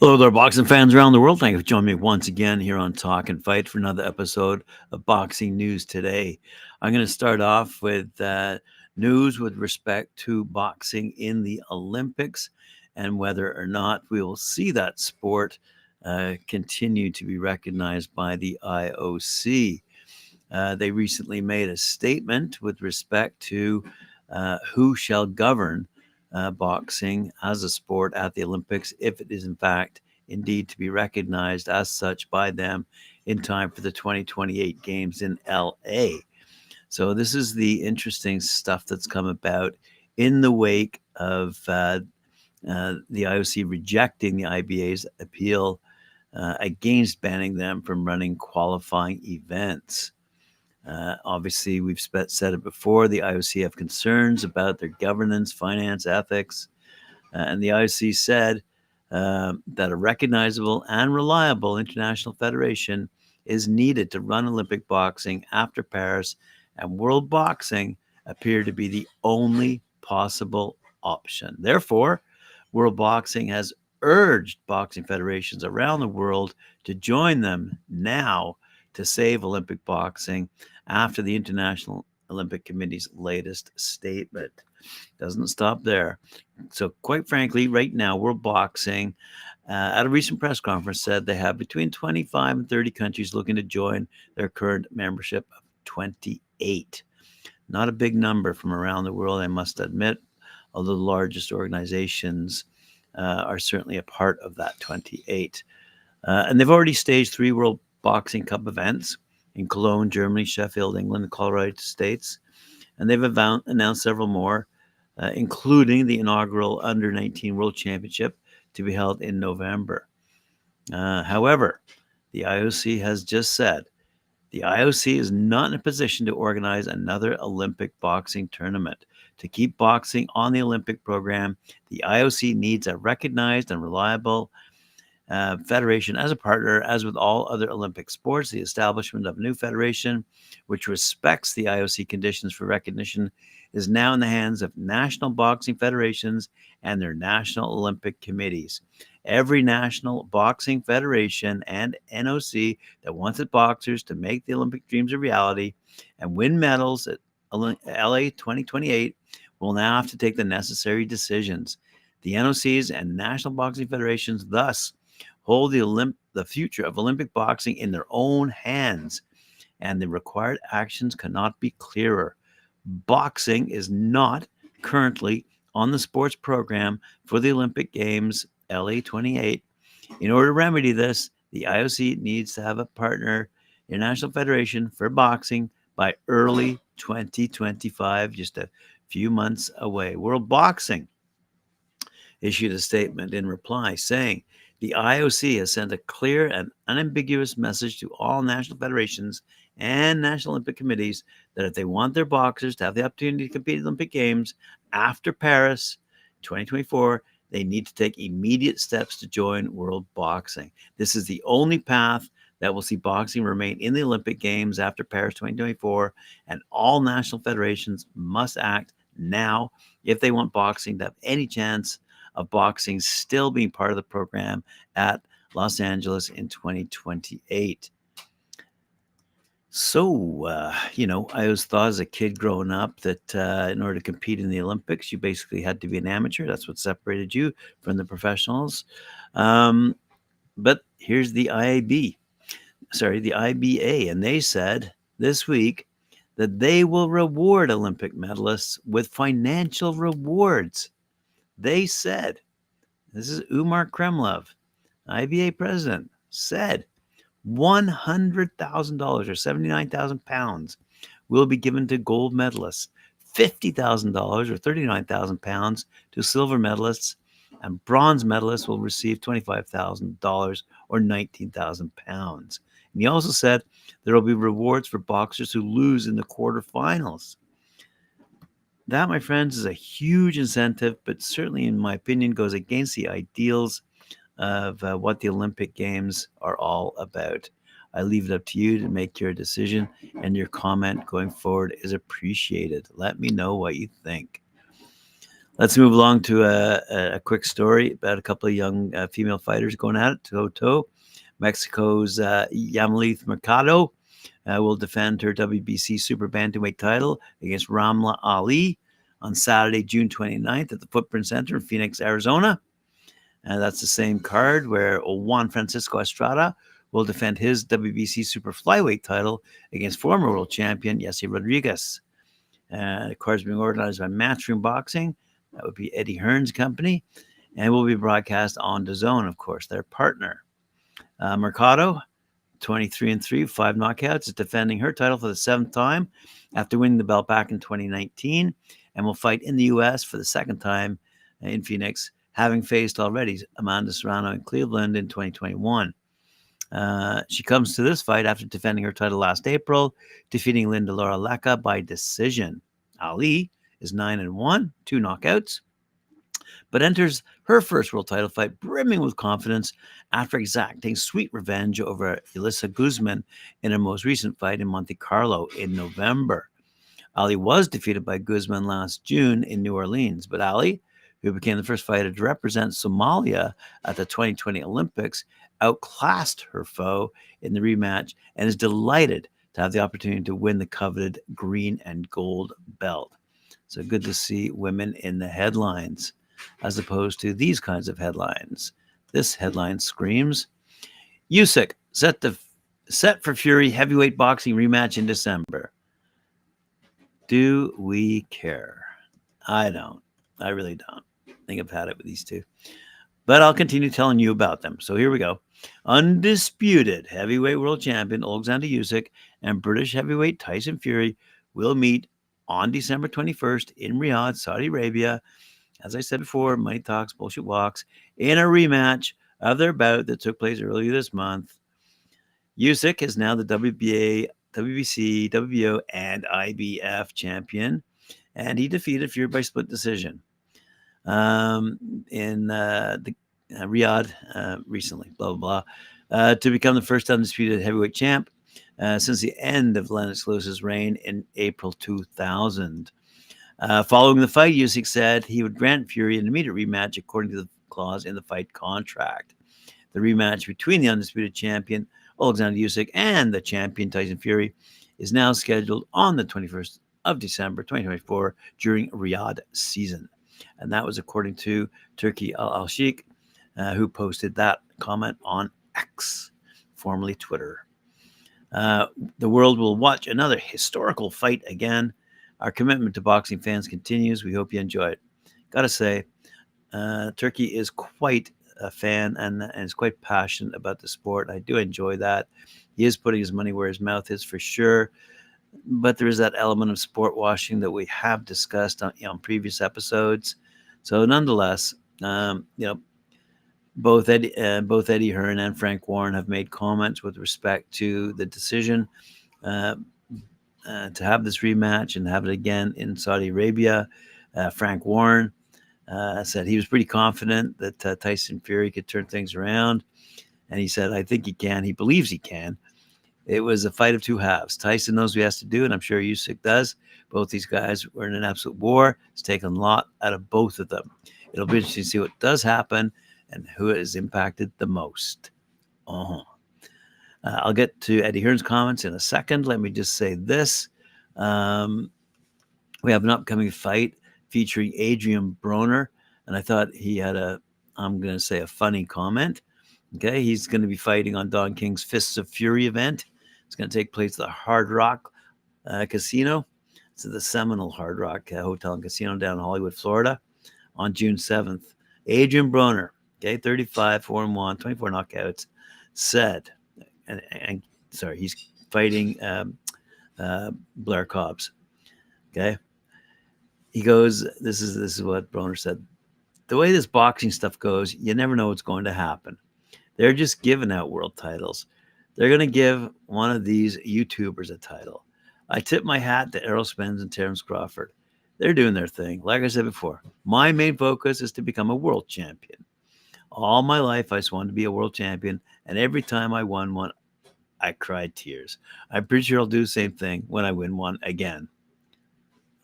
Hello there, boxing fans around the world. Thank you for joining me once again here on Talk and Fight for another episode of Boxing News Today. I'm going to start off with news with respect to boxing in the Olympics and whether or not we will see that sport continue to be recognized by the IOC. They recently made a statement with respect to who shall govern boxing as a sport at the Olympics if it is in fact indeed to be recognized as such by them in time for the 2028 games in LA. So this is the interesting stuff that's come about in the wake of the IOC rejecting the IBA's appeal against banning them from running qualifying events. Obviously, we've said it before, the IOC have concerns about their governance, finance, ethics, and the IOC said that a recognizable and reliable international federation is needed to run Olympic boxing after Paris, and world boxing appeared to be the only possible option. Therefore, world boxing has urged boxing federations around the world to join them now to save Olympic boxing after the International Olympic Committee's latest statement. Doesn't stop there. So, quite frankly, right now, World Boxing, at a recent press conference, said they have between 25 and 30 countries looking to join their current membership of 28. Not a big number from around the world, I must admit, although the largest organizations are certainly a part of that 28. And they've already staged 3 World Boxing Cup events in Cologne, Germany, Sheffield, England, and Colorado States. And they've announced several more, including the inaugural Under 19 World Championship to be held in November. However, the IOC has just said the IOC is not in a position to organize another Olympic boxing tournament. To keep boxing on the Olympic program, the IOC needs a recognized and reliable federation as a partner. As with all other Olympic sports, the establishment of a new federation, which respects the IOC conditions for recognition, is now in the hands of national boxing federations and their national Olympic committees. Every national boxing federation and NOC that wants its boxers to make the Olympic dreams a reality and win medals at LA 2028 will now have to take the necessary decisions. The NOCs and national boxing federations thus hold the future of Olympic boxing in their own hands, and the required actions cannot be clearer. Boxing is not currently on the sports program for the Olympic Games LA 28. In order to remedy this, the IOC needs to have a partner, International Federation for Boxing, by early 2025, just a few months away. World Boxing issued a statement in reply saying the IOC has sent a clear and unambiguous message to all national federations and national Olympic committees that if they want their boxers to have the opportunity to compete at the Olympic Games after Paris 2024, they need to take immediate steps to join world boxing. This is the only path that will see boxing remain in the Olympic Games after Paris 2024, and all national federations must act now if they want boxing to have any chance of boxing still being part of the program at Los Angeles in 2028. So, I always thought as a kid growing up that in order to compete in the Olympics, you basically had to be an amateur. That's what separated you from the professionals. But here's the the IBA, and they said this week that they will reward Olympic medalists with financial rewards. They said, this is Umar Kremlov, IBA president, said $100,000 or 79,000 pounds will be given to gold medalists, $50,000 or 39,000 pounds to silver medalists, and bronze medalists will receive $25,000 or 19,000 pounds. And he also said there will be rewards for boxers who lose in the quarterfinals. That, my friends, is a huge incentive, but certainly, in my opinion, goes against the ideals of what the Olympic Games are all about. I leave it up to you to make your decision, and your comment going forward is appreciated. Let me know what you think. Let's move along to a quick story about a couple of young female fighters going at it toe-to-toe. Mexico's Yamileth Mercado will defend her WBC super bantamweight title against Ramla Ali on Saturday, June 29th at the Footprint Center in Phoenix, Arizona. That's the same card where Juan Francisco Estrada will defend his WBC super flyweight title against former world champion Yessi Rodriguez. The card is being organized by Matchroom Boxing. That would be Eddie Hearn's company, and will be broadcast on DAZN, of course, their partner. Mercado, 23-3, 5 knockouts, is defending her title for the 7th time after winning the belt back in 2019, and will fight in the U.S. for the 2nd time in Phoenix, having faced already Amanda Serrano in Cleveland in 2021. She comes to this fight after defending her title last April, defeating Linda Laura Leca by decision. Ali is 9-1, 2 knockouts, but enters her first world title fight brimming with confidence after exacting sweet revenge over Elisa Guzman in her most recent fight in Monte Carlo in November. Ali was defeated by Guzman last June in New Orleans, but Ali, who became the first fighter to represent Somalia at the 2020 Olympics, outclassed her foe in the rematch and is delighted to have the opportunity to win the coveted green and gold belt. So good to see women in the headlines as opposed to these kinds of headlines. This headline screams, Usyk set for Fury heavyweight boxing rematch in December. Do we care? I don't. I really don't. I think I've had it with these two. But I'll continue telling you about them. So here we go. Undisputed heavyweight world champion Oleksandr Usyk and British heavyweight Tyson Fury will meet on December 21st in Riyadh, Saudi Arabia. As I said before, money talks, bullshit walks, in a rematch of their bout that took place earlier this month. Usyk is now the WBA, WBC, WBO, and IBF champion, and he defeated Fury by split decision in the Riyadh recently, blah, blah, blah, to become the first undisputed heavyweight champ since the end of Lennox Lewis's reign in April 2000. Following the fight, Usyk said he would grant Fury an immediate rematch according to the clause in the fight contract. The rematch between the undisputed champion, Oleksandr Usyk, and the champion, Tyson Fury, is now scheduled on the 21st of December 2024 during Riyadh season. And that was according to Turki Al-Sheikh, who posted that comment on X, formerly Twitter. The world will watch another historical fight again. Our commitment to boxing fans continues. We hope you enjoy it. Gotta say, Turkey is quite a fan and is quite passionate about the sport. I do enjoy that. He is putting his money where his mouth is for sure. But there is that element of sport washing that we have discussed on previous episodes. So nonetheless, both Eddie Hearn and Frank Warren have made comments with respect to the decision to have this rematch and have it again in Saudi Arabia. Frank Warren said he was pretty confident that Tyson Fury could turn things around. And he said, I think he can. He believes he can. It was a fight of two halves. Tyson knows what he has to do, and I'm sure Usyk does. Both these guys were in an absolute war. It's taken a lot out of both of them. It'll be interesting to see what does happen and who is impacted the most. I'll get to Eddie Hearn's comments in a second. Let me just say this. We have an upcoming fight featuring Adrian Broner, and I thought he had I'm going to say a funny comment. Okay, he's going to be fighting on Don King's Fists of Fury event. It's going to take place at the Hard Rock Casino. It's the Seminole Hard Rock Hotel and Casino down in Hollywood, Florida, on June 7th. Adrian Broner, okay, 35, 4-1, 24 knockouts, said, and sorry, he's fighting Blair Cobbs. Okay, he goes. This is what Broner said. The way this boxing stuff goes, you never know what's going to happen. They're just giving out world titles. They're going to give one of these YouTubers a title. I tip my hat to Errol Spence and Terence Crawford. They're doing their thing. Like I said before, my main focus is to become a world champion. All my life, I just wanted to be a world champion, and every time I won one, I cried tears. I'm pretty sure I'll do the same thing when I win one again.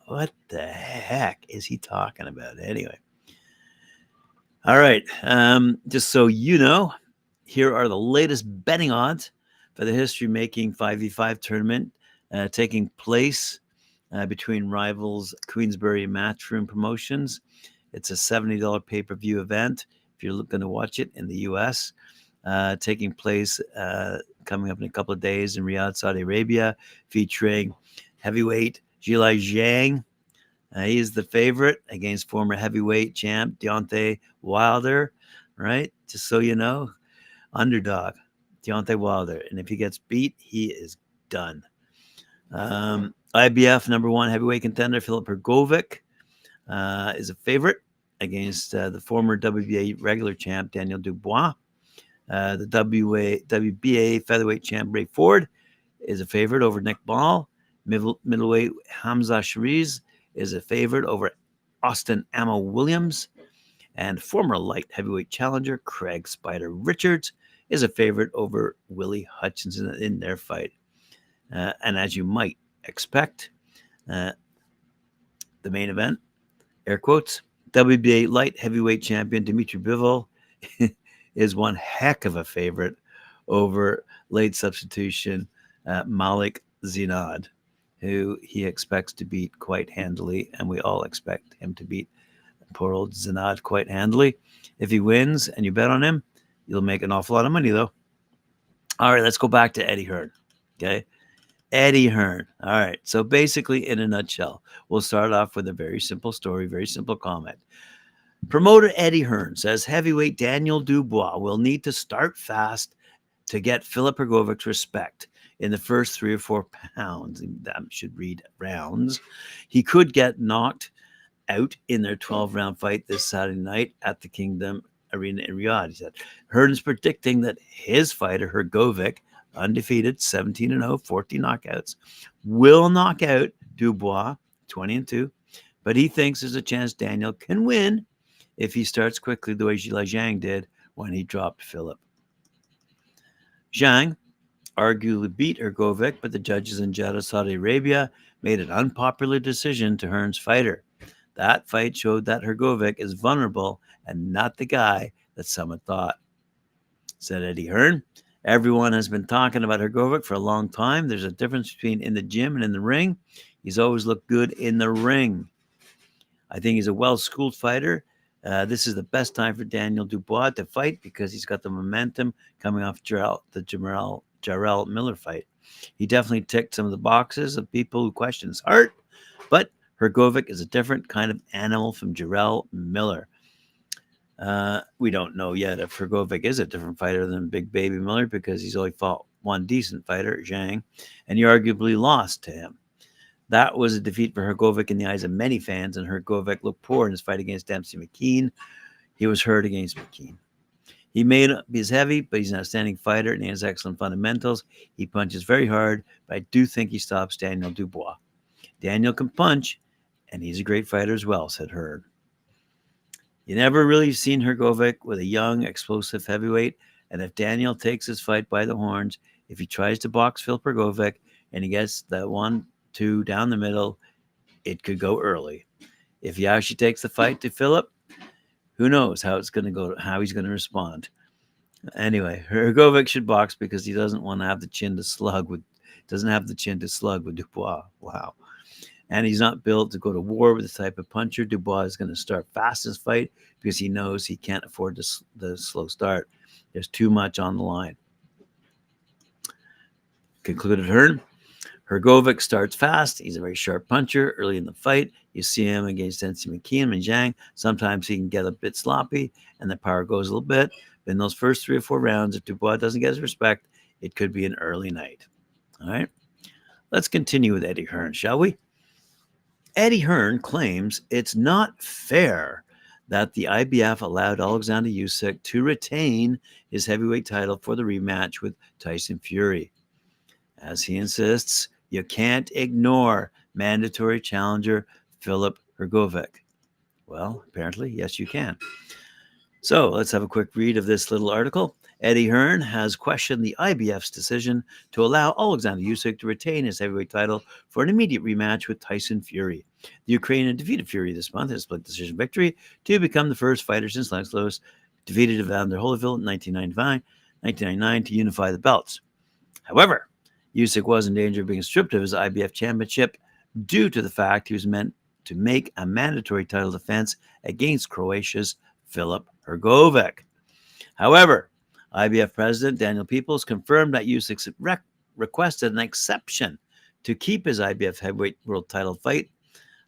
What the heck is he talking about? Anyway. All right. Just so you know, here are the latest betting odds for the history-making 5v5 tournament taking place between rivals Queensbury Matchroom Promotions. It's a $70 pay-per-view event if you're going to watch it in the U.S. Taking place coming up in a couple of days in Riyadh, Saudi Arabia, featuring heavyweight Zhilei Zhang. He is the favorite against former heavyweight champ Deontay Wilder, right? Just so you know, underdog Deontay Wilder. And if he gets beat, he is done. IBF number one heavyweight contender Filip Hrgovic is a favorite against the former WBA regular champ Daniel Dubois. The WBA featherweight champ Ray Ford is a favorite over Nick Ball. Middleweight Hamza Shariz is a favorite over Austin Ammo Williams. And former light heavyweight challenger Craig Spider Richards is a favorite over Willie Hutchinson in their fight. And as you might expect, the main event, air quotes, WBA light heavyweight champion Dmitry Bivol is one heck of a favorite over late substitution Malik Zinad, who he expects to beat quite handily, and we all expect him to beat poor old Zinad quite handily. If he wins and you bet on him, you'll make an awful lot of money, though. All right, let's go back to Eddie Hearn, okay? Eddie Hearn. All right, so basically, in a nutshell, we'll start off with a very simple story, very simple comment. Promoter Eddie Hearn says heavyweight Daniel Dubois will need to start fast to get Filip Hrgovic's respect in the first 3 or 4 pounds. That should read rounds. He could get knocked out in their 12-round fight this Saturday night at the Kingdom Arena in Riyadh. He said Hearn's predicting that his fighter Hrgovic, undefeated, 17-0, 14 knockouts, will knock out Dubois, 20-2, but he thinks there's a chance Daniel can win if he starts quickly the way Zhilei Zhang did when he dropped Filip. Zhang arguably beat Hrgovic, but the judges in Jeddah, Saudi Arabia, made an unpopular decision to Hearn's fighter. That fight showed that Hrgovic is vulnerable and not the guy that some had thought, said Eddie Hearn. Everyone has been talking about Hrgovic for a long time. There's a difference between in the gym and in the ring. He's always looked good in the ring. I think he's a well-schooled fighter. This is the best time for Daniel Dubois to fight because he's got the momentum coming off the Jarrell Miller fight. He definitely ticked some of the boxes of people who question his heart, but Hrgovic is a different kind of animal from Jarrell Miller. We don't know yet if Hrgovic is a different fighter than Big Baby Miller because he's only fought one decent fighter, Zhang, and he arguably lost to him. That was a defeat for Hrgovic in the eyes of many fans, and Hrgovic looked poor in his fight against Dempsey McKean. He was hurt against McKean. He may not be as heavy, but he's an outstanding fighter, and he has excellent fundamentals. He punches very hard, but I do think he stops Daniel Dubois. Daniel can punch, and he's a great fighter as well, said Hearn. You never really seen Hrgovic with a young, explosive heavyweight, and if Daniel takes his fight by the horns, if he tries to box Filip Hrgovic and he gets that 1-2 down the middle, it could go early. If he actually takes the fight to Filip, who knows how it's going to go, how he's going to respond. Anyway, Hrgovic should box because he doesn't want to have the chin to slug with Dubois. Wow. And he's not built to go to war with this type of puncher. Dubois is going to start fast in his fight because he knows he can't afford the slow start. There's too much on the line. Concluded Hearn. Hrgovic starts fast. He's a very sharp puncher early in the fight. You see him against Dempsey McKean and Zhang. Sometimes he can get a bit sloppy and the power goes a little bit. But in those first 3 or 4 rounds, if Dubois doesn't get his respect, it could be an early night. All right. Let's continue with Eddie Hearn, shall we? Eddie Hearn claims it's not fair that the IBF allowed Oleksandr Usyk to retain his heavyweight title for the rematch with Tyson Fury. As he insists, you can't ignore mandatory challenger Filip Hrgovic. Well, apparently, yes, you can. So let's have a quick read of this little article. Eddie Hearn has questioned the IBF's decision to allow Oleksandr Usyk to retain his heavyweight title for an immediate rematch with Tyson Fury. The Ukrainian defeated Fury this month in a split decision victory to become the first fighter since Lennox Lewis defeated Evander Holyfield in 1999 to unify the belts. However, Usyk was in danger of being stripped of his IBF championship due to the fact he was meant to make a mandatory title defense against Croatia's Filip Hrgovic. However, IBF President Daniel Peoples confirmed that Usyk requested an exception to keep his IBF heavyweight world title fight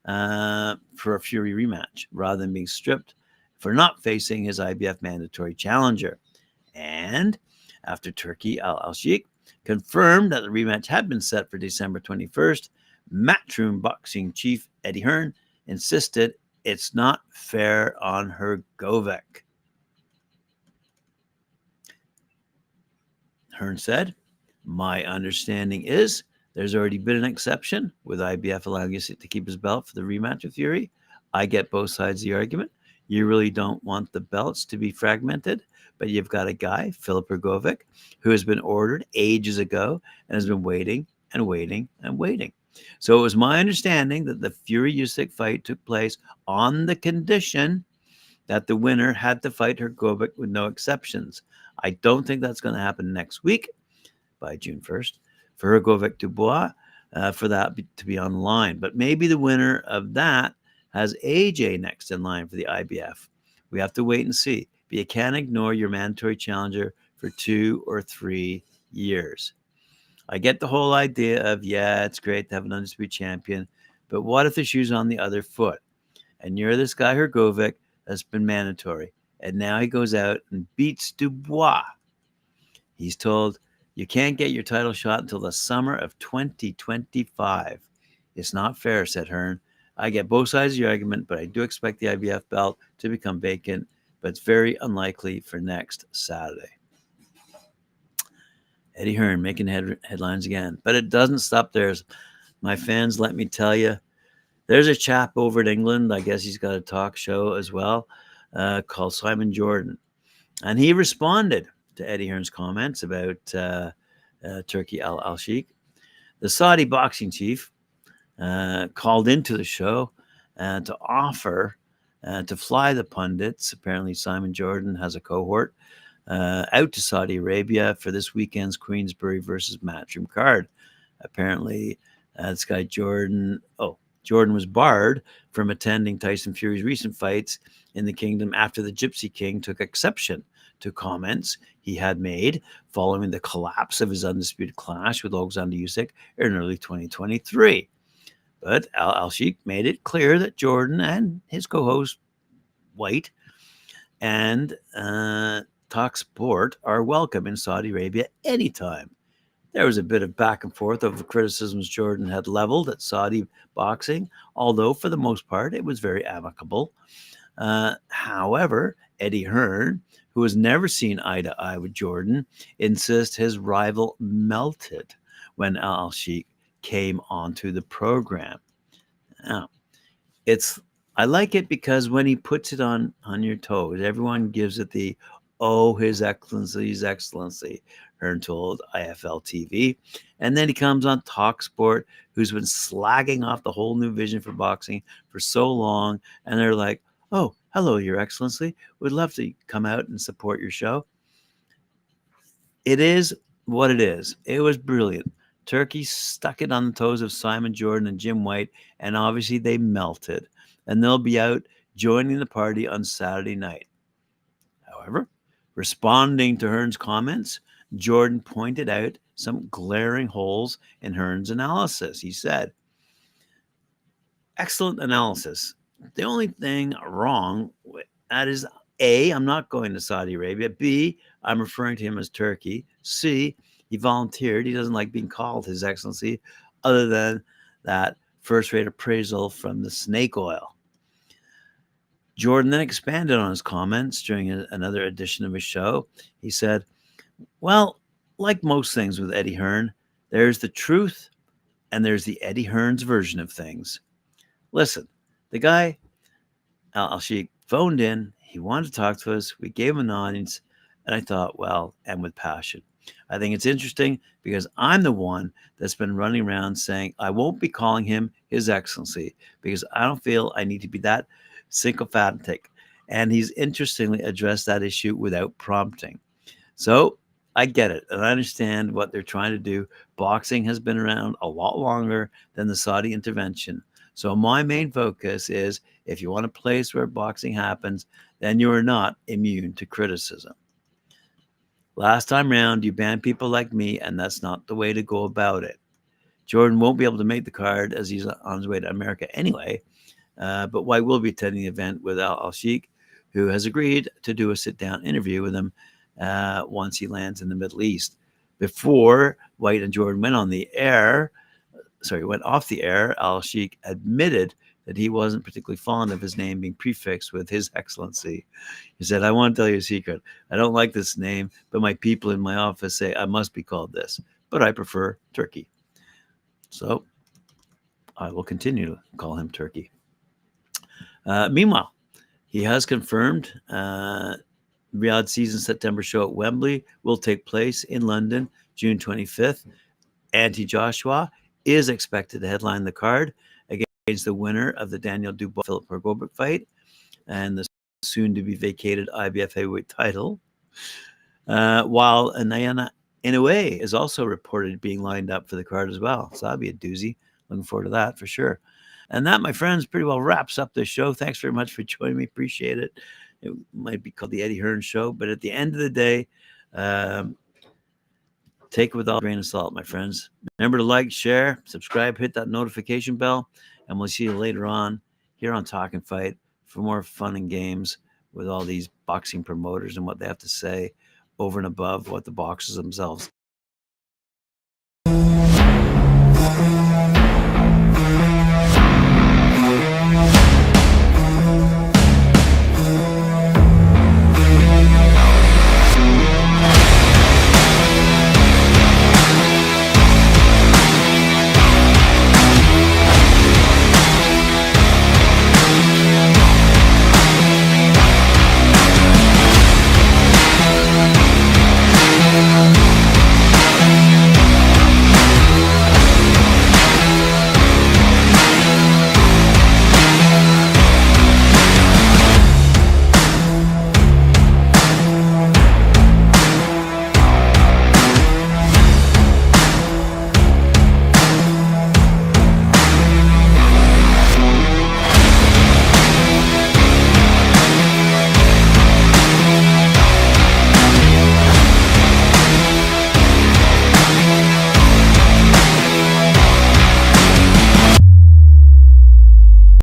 for a Fury rematch, rather than being stripped for not facing his IBF mandatory challenger. And after Turkey Al-Sheikh confirmed that the rematch had been set for December 21st, Matchroom boxing chief Eddie Hearn insisted it's not fair on Hrgovic. Hearn said, "My understanding is there's already been an exception with IBF allowing Usyk to keep his belt for the rematch with Fury. I get both sides of the argument. You really don't want the belts to be fragmented, but you've got a guy, Filip Hrgovic, who has been ordered ages ago and has been waiting and waiting and waiting. So it was my understanding that the Fury Usyk fight took place on the condition that the winner had to fight Hrgovic with no exceptions. I don't think that's going to happen next week by June 1st for Hrgovic Dubois for that to be on the line. But maybe the winner of that has AJ next in line for the IBF. We have to wait and see. But you can't ignore your mandatory challenger for 2 or 3 years. I get the whole idea of, yeah, it's great to have an undisputed champion, but what if the shoe's on the other foot? And you're this guy, Hrgovic, that's been mandatory. And now he goes out and beats Dubois. He's told, you can't get your title shot until the summer of 2025. It's not fair, said Hearn. I get both sides of the argument, but I do expect the IBF belt to become vacant, but it's very unlikely for next Saturday. Eddie Hearn making headlines again. But it doesn't stop there. My fans, let me tell you, there's a chap over in England, I guess he's got a talk show as well, called Simon Jordan. And he responded to Eddie Hearn's comments about Turkey Al-Sheikh. The Saudi boxing chief called into the show to offer to fly the pundits. Apparently, Simon Jordan has a cohort out to Saudi Arabia for this weekend's Queensbury versus Matchroom card. Apparently, this guy Jordan was barred from attending Tyson Fury's recent fights in the kingdom after the Gypsy King took exception to comments he had made following the collapse of his undisputed clash with Oleksandr Usyk in early 2023. But Al-Sheikh made it clear that Jordan and his co-host White and Talk Sport are welcome in Saudi Arabia anytime. There was a bit of back and forth over criticisms Jordan had leveled at Saudi boxing, although for the most part it was very amicable. However, Eddie Hearn, who has never seen eye to eye with Jordan, insists his rival melted when Al-Sheikh came onto the program. Now, I like it because when he puts it on your toes, everyone gives it the, oh, His Excellency, Hearn told IFL TV. And then he comes on Talk Sport, who's been slagging off the whole new vision for boxing for so long. And they're like, oh, hello, Your Excellency. We'd love to come out and support your show. It is what it is. It was brilliant. Turkey stuck it on the toes of Simon Jordan and Jim White, and obviously they melted. And they'll be out joining the party on Saturday night. However, responding to Hearn's comments, Jordan pointed out some glaring holes in Hearn's analysis. He said, excellent analysis. The only thing wrong with that is A, I'm not going to Saudi Arabia. B, I'm referring to him as Turkey. C, he volunteered. He doesn't like being called His Excellency, other than that first-rate appraisal from the snake oil. Jordan then expanded on his comments during another edition of his show. He said, well, like most things with Eddie Hearn, there's the truth and there's the Eddie Hearn's version of things. Listen, the guy, Al-Sheikh, phoned in. He wanted to talk to us. We gave him an audience, and I thought, well, and with passion. I think it's interesting because I'm the one that's been running around saying I won't be calling him His Excellency because I don't feel I need to be that sycophantic. And he's interestingly addressed that issue without prompting. So I get it, and I understand what they're trying to do. Boxing has been around a lot longer than the Saudi intervention. So my main focus is if you want a place where boxing happens, then you are not immune to criticism. Last time round, you banned people like me, and that's not the way to go about it. Jordan won't be able to make the card as he's on his way to America anyway, but White will be attending the event with Al Sheikh, who has agreed to do a sit-down interview with him once he lands in the Middle East. Before White and Jordan went off the air, Al Sheikh admitted that he wasn't particularly fond of his name being prefixed with His Excellency. He said, I want to tell you a secret. I don't like this name, but my people in my office say I must be called this, but I prefer Turkey. So I will continue to call him Turkey. Meanwhile, he has confirmed Riyadh season September show at Wembley will take place in London, June 25th. Anthony Joshua is expected to headline the card against the winner of the Daniel Dubois-Philip Hrgovic fight and the soon-to-be vacated IBF heavyweight title. While Nayana Inoue is also reported being lined up for the card as well. So that'll be a doozy. Looking forward to that for sure. And that, my friends, pretty well wraps up this show. Thanks very much for joining me. Appreciate it. It might be called the Eddie Hearn Show, but at the end of the day, take it with all a grain of salt, my friends. Remember to like, share, subscribe, hit that notification bell, and we'll see you later on here on Talk and Fight for more fun and games with all these boxing promoters and what they have to say over and above what the boxers themselves